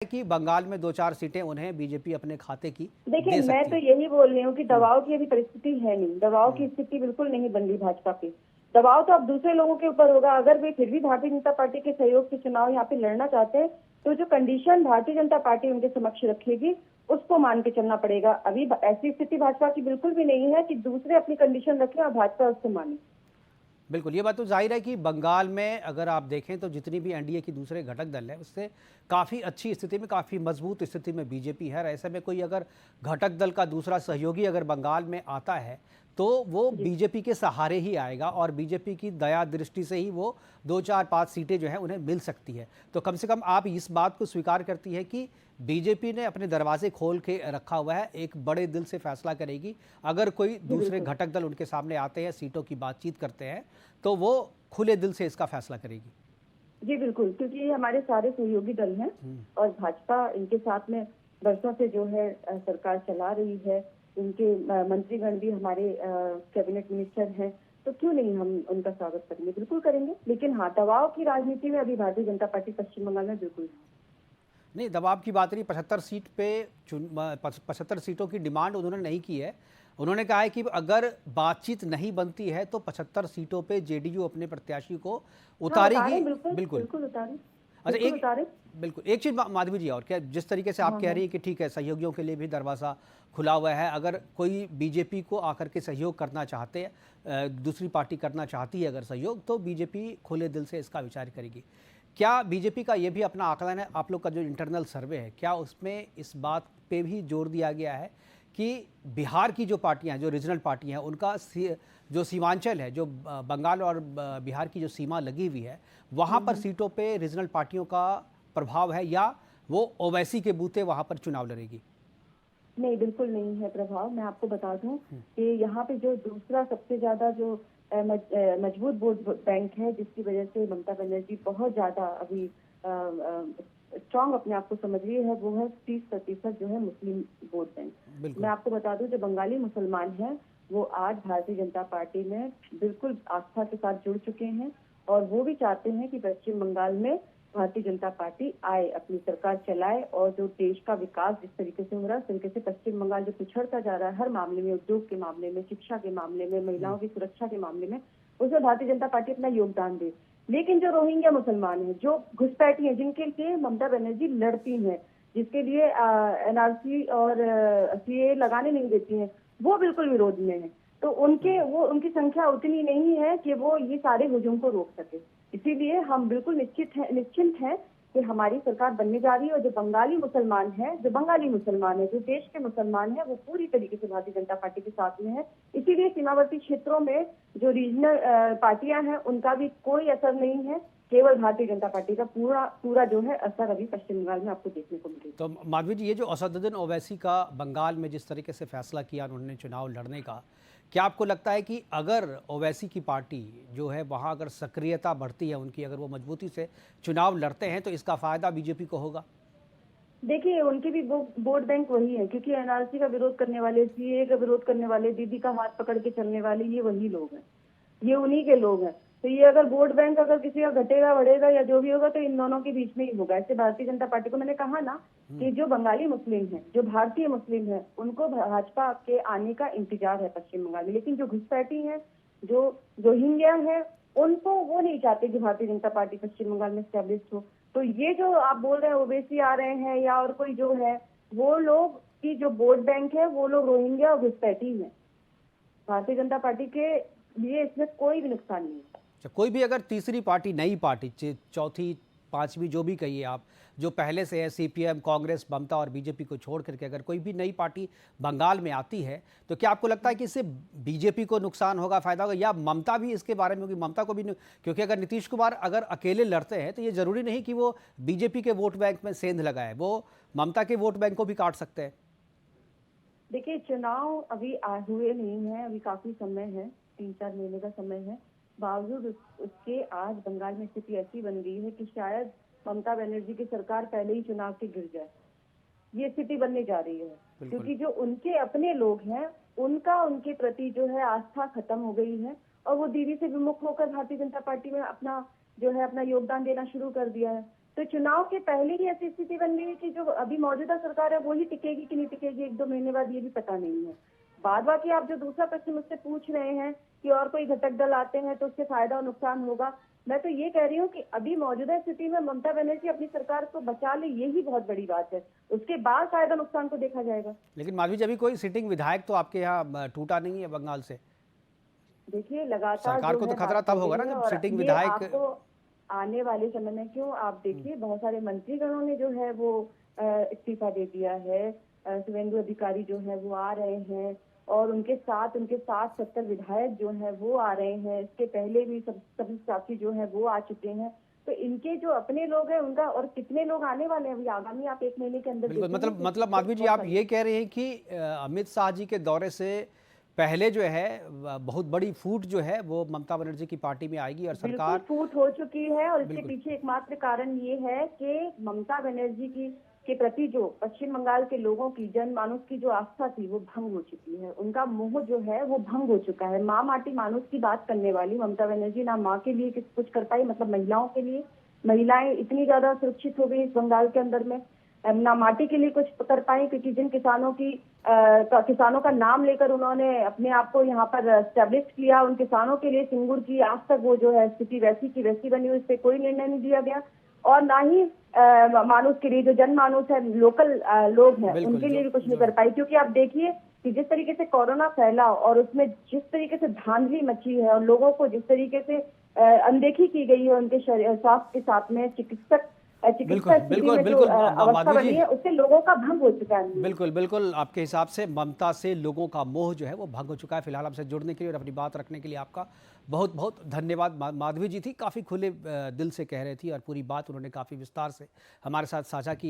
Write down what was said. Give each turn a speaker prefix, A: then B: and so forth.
A: कि बंगाल में 2-4 सीटें उन्हें बीजेपी अपने खाते की
B: देखिए,
A: दे
B: मैं
A: सकती
B: तो
A: है।
B: यही बोल रही हूँ कि दबाव की अभी परिस्थिति है नहीं, दबाव की स्थिति बिल्कुल नहीं बन रही भाजपा पे। दबाव तो अब दूसरे लोगों के ऊपर होगा। अगर वे फिर भी भारतीय जनता पार्टी के सहयोग से चुनाव यहाँ पे लड़ना चाहते हैं, तो जो कंडीशन भारतीय जनता पार्टी उनके समक्ष रखेगी, उसको मान के चलना पड़ेगा। अभी ऐसी स्थिति भाजपा की बिल्कुल भी नहीं है कि दूसरे अपनी कंडीशन रखें और भाजपा उसको माने।
A: बिल्कुल, ये बात तो ज़ाहिर है कि बंगाल में अगर आप देखें तो जितनी भी एनडीए की दूसरे घटक दल हैं, उससे काफ़ी अच्छी स्थिति में, काफ़ी मजबूत स्थिति में बीजेपी है। और ऐसे में कोई अगर घटक दल का दूसरा सहयोगी अगर बंगाल में आता है, तो वो
B: जी
A: बीजेपी के सहारे ही आएगा और बीजेपी की दया दृष्टि से ही वो 2-4-5 सीटें जो हैं उन्हें मिल सकती है। तो कम से कम आप इस बात को स्वीकार करती है कि बीजेपी ने अपने दरवाजे खोल के रखा हुआ है, एक बड़े दिल से फैसला करेगी। अगर कोई
B: जी
A: दूसरे
B: बिल्कुल।
A: घटक दल उनके सामने आते हैं, सीटों की बातचीत करते हैं, तो वो खुले दिल से इसका फैसला करेगी।
B: जी बिल्कुल, क्योंकि ये हमारे सारे सहयोगी दल हैं और भाजपा इनके साथ में वर्षों से जो है सरकार चला रही है। इनके मंत्रीगण भी हमारे कैबिनेट मिनिस्टर हैं, तो क्यों नहीं हम उनका स्वागत करेंगे, बिल्कुल करेंगे। लेकिन हाँ, दबाव की राजनीति में अभी भारतीय जनता पार्टी पश्चिम बंगाल में बिल्कुल नहीं।
A: नहीं, दबाव की बात नहीं, 75 सीट पे 75 सीटों की डिमांड उन्होंने नहीं की है। उन्होंने कहा है कि अगर बातचीत नहीं बनती है तो 75 सीटों पे जेडीयू अपने प्रत्याशी को
B: हाँ
A: उतारेगी।
B: उतारें, बिल्कुल
A: बिल्कुल।
B: बिल्कुल उतारें,
A: अच्छा,
B: बिल्कुल
A: एक
B: उतारें।
A: बिल्कुल, एक चीज़ माधवी जी, और क्या जिस तरीके से आप
B: हाँ
A: कह
B: हाँ।
A: रही हैं कि ठीक है, सहयोगियों के लिए भी दरवाज़ा खुला हुआ है, अगर कोई बीजेपी को आकर के सहयोग करना चाहते हैं, दूसरी पार्टी करना चाहती है अगर सहयोग, तो बीजेपी खुले दिल से इसका विचार करेगी। क्या बीजेपी का ये भी अपना आकलन है, आप लोग का जो इंटरनल सर्वे है, क्या उसमें इस बात पे भी जोर दिया गया है कि बिहार की जो पार्टियां हैं, जो रीजनल पार्टियां हैं, उनका जो सीमांचल है, जो बंगाल और बिहार की जो सीमा लगी हुई है, वहाँ पर
B: हम्म।
A: सीटों पे रीजनल पार्टियों का प्रभाव है, या वो ओवैसी के बूते वहाँ पर चुनाव लड़ेगी?
B: नहीं, बिल्कुल नहीं है प्रभाव। मैं आपको बता दूं कि यहाँ पे जो दूसरा सबसे ज्यादा जो मजबूत वोट बैंक है, जिसकी वजह से ममता बनर्जी बहुत ज्यादा अभी स्ट्रांग अपने आप को समझ रही है, वो है 30% जो है मुस्लिम वोट बैंक। मैं
A: बिल्कुल।
B: आपको बता दूं, जो बंगाली मुसलमान हैं, वो आज भारतीय जनता पार्टी में बिल्कुल आस्था के साथ जुड़ चुके हैं और वो भी चाहते हैं कि पश्चिम बंगाल में भारतीय जनता पार्टी आए, अपनी सरकार चलाए और जो देश का विकास जिस तरीके से हो रहा है, उस तरीके से पश्चिम बंगाल जो पिछड़ता जा रहा है हर मामले में, उद्योग के मामले में, शिक्षा के मामले में, महिलाओं की सुरक्षा के मामले में, उसमें भारतीय जनता पार्टी अपना योगदान दे। लेकिन जो रोहिंग्या मुसलमान हैं, जो घुसपैठी हैं, जिनके लिए ममता बनर्जी लड़ती हैं, जिसके लिए एनआरसी और सीए लगाने नहीं देती हैं, वो बिल्कुल विरोध में है। तो उनकी संख्या उतनी नहीं है कि वो ये सारे हुजूम को रोक सके। इसीलिए हम बिल्कुल निश्चिंत हैं कि हमारी सरकार बनने जा रही है और जो बंगाली मुसलमान है, जो देश के मुसलमान है, वो पूरी तरीके से भारतीय जनता पार्टी के साथ में है। इसीलिए सीमावर्ती क्षेत्रों में जो रीजनल पार्टियां हैं, उनका भी कोई असर नहीं है। केवल भारतीय जनता पार्टी का पूरा पूरा जो है असर अभी पश्चिम बंगाल में आपको देखने को मिलेगा।
A: तो माधवी जी, ये जो असदुद्दीन ओवैसी का बंगाल में जिस तरीके से फैसला किया उन्होंने चुनाव लड़ने का, क्या आपको लगता है कि अगर ओवैसी की पार्टी जो है वहाँ अगर सक्रियता बढ़ती है उनकी, अगर वो मजबूती से चुनाव लड़ते हैं, तो इसका फ़ायदा बीजेपी को होगा?
B: देखिए, उनके भी वोट बैंक वही है, क्योंकि एनआरसी का विरोध करने वाले, सीए का विरोध करने वाले, दीदी का हाथ पकड़ के चलने वाले, ये वही लोग हैं, ये उन्हीं के लोग हैं। तो ये अगर वोट बैंक अगर किसी का घटेगा बढ़ेगा या जो भी होगा, तो इन दोनों के बीच में ही होगा। ऐसे भारतीय जनता पार्टी को, मैंने कहा ना कि जो बंगाली मुस्लिम है, जो भारतीय मुस्लिम है, उनको भाजपा के आने का इंतजार है पश्चिम बंगाल में। लेकिन जो घुसपैठी है, जो रोहिंग्या है, उनको वो नहीं चाहते कि भारतीय जनता पार्टी पश्चिम बंगाल में स्टैब्लिश हो। तो ये जो आप बोल रहे हैं ओवैसी आ रहे हैं या और कोई जो है, वो लोग की जो वोट बैंक है, वो लोग रोहिंग्या और घुसपैठी है। भारतीय जनता पार्टी के लिए इसमें कोई भी नुकसान नहीं है।
A: अच्छा, कोई भी अगर तीसरी पार्टी, नई पार्टी, चौथी, पांचवी, जो भी कहिए आप, जो पहले से है, सीपीएम, कांग्रेस, ममता और बीजेपी को छोड़ करके अगर कोई भी नई पार्टी बंगाल में आती है, तो क्या आपको लगता है कि इससे बीजेपी को नुकसान होगा, फायदा होगा, या ममता भी इसके बारे में होगी? ममता को भी क्योंकि अगर नीतीश कुमार अगर अकेले लड़ते हैं तो ये जरूरी नहीं कि वो बीजेपी के वोट बैंक में सेंध लगाए, वो ममता के वोट बैंक को भी काट सकते हैं।
B: देखिए, चुनाव अभी हुए नहीं है, अभी काफी समय है, 3-4 महीने का समय है। बावजूद उसके आज बंगाल में स्थिति ऐसी बन गई है कि शायद ममता बनर्जी की सरकार पहले ही चुनाव से गिर जाए, ये स्थिति बनने जा रही है।
A: बिल्कुल।
B: क्योंकि जो उनके अपने लोग हैं, उनका उनके प्रति जो है आस्था खत्म हो गई है और वो दीदी से विमुख होकर भारतीय जनता पार्टी में अपना जो है अपना योगदान देना शुरू कर दिया है। तो चुनाव के पहले ही ऐसी स्थिति बन गई है कि जो अभी मौजूदा सरकार है वो ही टिकेगी कि नहीं टिकेगी 1-2 महीने बाद ये भी पता नहीं है। बाद बाकी आप जो दूसरा प्रश्न मुझसे पूछ रहे हैं कि और कोई घटक दल आते हैं तो उससे फायदा और नुकसान होगा, मैं तो ये कह रही हूँ कि अभी मौजूदा स्थिति में ममता बनर्जी अपनी सरकार को बचा ले, यही बहुत बड़ी बात है। उसके बाद फायदा नुकसान को देखा जाएगा।
A: लेकिन माधवी जी, अभी कोई सिटिंग विधायक तो आपके यहाँ टूटा नहीं है बंगाल से।
B: देखिए लगातार
A: सरकार
B: जो
A: को तो
B: है
A: खतरा
B: बात
A: तब
B: हो
A: होगा
B: रही
A: ना
B: है
A: जब
B: और
A: सिटिंग
B: ये
A: विधायक।
B: आपको आने वाले समय में क्यों आप देखिए बहुत सारे मंत्रीगणों ने जो है वो इस्तीफा दे दिया है। शुभेंदु अधिकारी जो है वो आ रहे हैं और उनके साथ 70 विधायक जो है वो आ रहे हैं। इसके पहले भी सभी साथी जो है वो आ चुके हैं। तो इनके जो अपने लोग हैं उनका और कितने लोग आने वाले हैं अभी आगामी आप 1 महीने के अंदर
A: बिल्कुल,
B: देखेंगे कि
A: मतलब माधवी जी, आप ये कह रहे हैं कि अमित शाह जी के दौरे से पहले जो है बहुत बड़ी फूट जो है वो ममता बनर्जी की पार्टी में आएगी और
B: बिल्कुल
A: सरकार।
B: फूट हो चुकी है और इसके
A: बिल्कुल
B: पीछे एकमात्र कारण ये है कि ममता बनर्जी की के प्रति जो पश्चिम बंगाल के लोगों की जनमानस की जो आस्था थी वो भंग हो चुकी है। उनका मोह जो है वो भंग हो चुका है। माँ माटी मानुस की बात करने वाली ममता बनर्जी ना माँ के लिए कुछ कर पाई, मतलब महिलाओं के लिए। महिलाएं इतनी ज्यादा सुरक्षित हो गई इस बंगाल के अंदर में, ना माटी के लिए कुछ कर पाई, क्योंकि जिन किसानों का नाम लेकर उन्होंने अपने आप को यहाँ पर एस्टेब्लिश किया, उन किसानों के लिए सिंगुर की आज तक वो जो है स्थिति वैसी की वैसी बनी हुई, इस पे कोई निर्णय नहीं दिया गया। और ना ही मानुस के लिए जो जनमानुस है, लोकल लोग हैं,
A: बिल्कुल
B: उनके लिए भी कुछ नहीं
A: जो
B: कर पाई। क्योंकि आप देखिए कि जिस तरीके से कोरोना फैला और उसमें जिस तरीके से धांधली मची है और लोगों को जिस तरीके से अनदेखी की गई है उनके स्वास्थ्य के साथ में चिकित्सा
A: बिल्कुल
B: स्थिति
A: बिल्कुल
B: में जो
A: बिल्कुल
B: अवस्था
A: माधवी
B: बनी
A: जी,
B: है उससे लोगों का भंग हो चुका है।
A: बिल्कुल बिल्कुल आपके हिसाब से ममता से लोगों का मोह जो है वो भंग हो चुका है। फिलहाल हमसे जुड़ने के लिए और अपनी बात रखने के लिए आपका बहुत बहुत धन्यवाद। माधवी जी थी, काफ़ी खुले दिल से कह रही थी और पूरी बात उन्होंने काफ़ी विस्तार से हमारे साथ साझा की है।